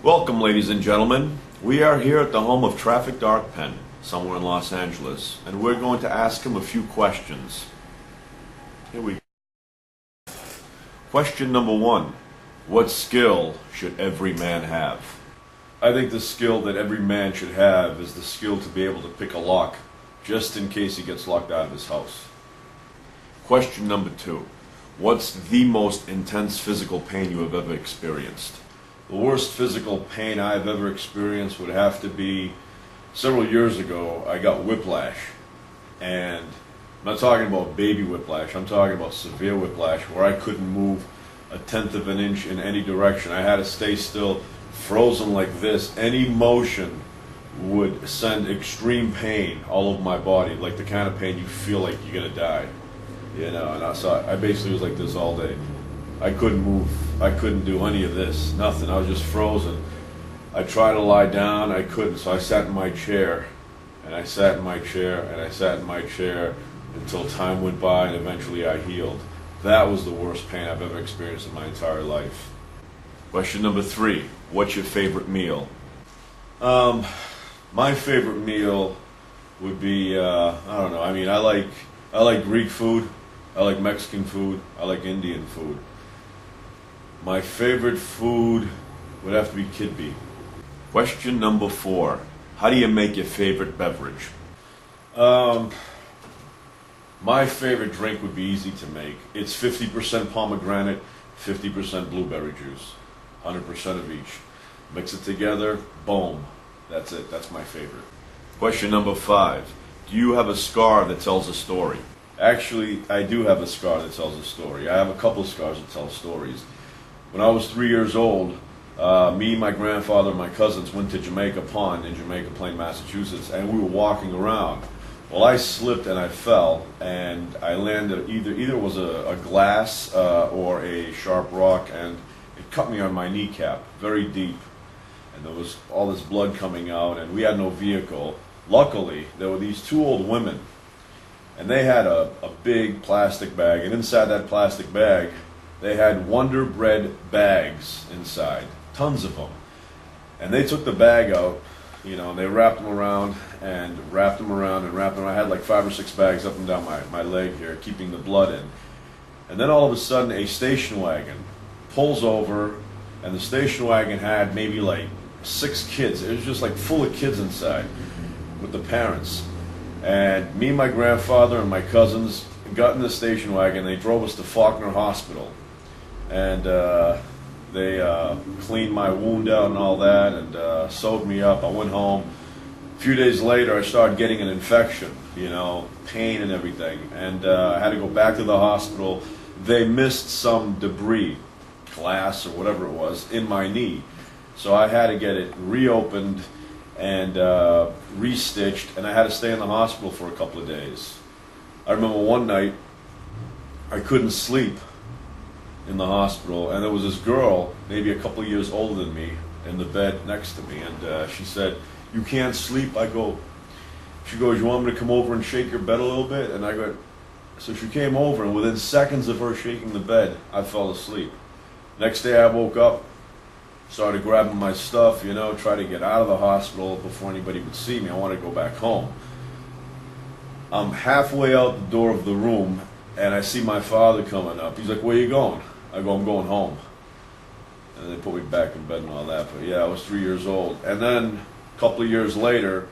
Welcome, ladies and gentlemen. We are here at the home of Traffic Darkpen, somewhere in Los Angeles, and we're going to ask him a few questions. Here we go. Question number one. What skill should every man have? I think the skill that every man should have is the skill to be able to pick a lock, just in case he gets locked out of his house. Question number two. What's the most intense physical pain you have ever experienced? The worst physical pain I've ever experienced would have to be several years ago. I got whiplash, and I'm not talking about baby whiplash, I'm talking about severe whiplash where I couldn't move a tenth of an inch in any direction. I had to stay still, frozen like this. Any motion would send extreme pain all over my body, like the kind of pain you feel like you're gonna die. And I basically was like this all day. I couldn't move. I couldn't do any of this. Nothing. I was just frozen. I tried to lie down. I couldn't. So I sat in my chair, and I sat in my chair, and I sat in my chair until time went by, and eventually I healed. That was the worst pain I've ever experienced in my entire life. Question number three. What's your favorite meal? My favorite meal would be I don't know. I mean, I like Greek food. I like Mexican food. I like Indian food. My favorite food would have to be kidney. Question number four. How do you make your favorite beverage? My favorite drink would be easy to make. It's 50% pomegranate, 50% blueberry juice, 100% of each. Mix it together, boom. That's it. That's my favorite. Question number five. Do you have a scar that tells a story? Actually, I do have a scar that tells a story. I have a couple of scars that tell stories. When I was 3 years old, me, my grandfather, and my cousins went to Jamaica Pond in Jamaica Plain, Massachusetts, and we were walking around. Well, I slipped and I fell, and I landed, either it was a glass or a sharp rock, and it cut me on my kneecap, very deep. And there was all this blood coming out, and we had no vehicle. Luckily, there were these two old women, and they had a big plastic bag, and inside that plastic bag, they had Wonder Bread bags inside, tons of them. And they took the bag out, and they wrapped them around and wrapped them around and wrapped them around. I had like 5 or 6 bags up and down my leg here, keeping the blood in. And then all of a sudden, a station wagon pulls over, and the station wagon had maybe like 6 kids. It was just like full of kids inside with the parents. And me, my grandfather, and my cousins got in the station wagon. They drove us to Faulkner Hospital. And they cleaned my wound out and all that, and sewed me up. I went home. A few days later, I started getting an infection, pain and everything. And I had to go back to the hospital. They missed some debris, glass or whatever it was, in my knee. So I had to get it reopened and restitched, and I had to stay in the hospital for a couple of days. I remember one night, I couldn't sleep in the hospital, and there was this girl, maybe a couple of years older than me, in the bed next to me, and she said, "You can't sleep?" She goes, "You want me to come over and shake your bed a little bit?" And I go, so she came over, and within seconds of her shaking the bed, I fell asleep. Next day I woke up, started grabbing my stuff, tried to get out of the hospital before anybody would see me. I wanted to go back home. I'm halfway out the door of the room, and I see my father coming up. He's like, "Where you going?" I go, "I'm going home." And they put me back in bed and all that. But yeah, I was 3 years old. And then a couple of years later,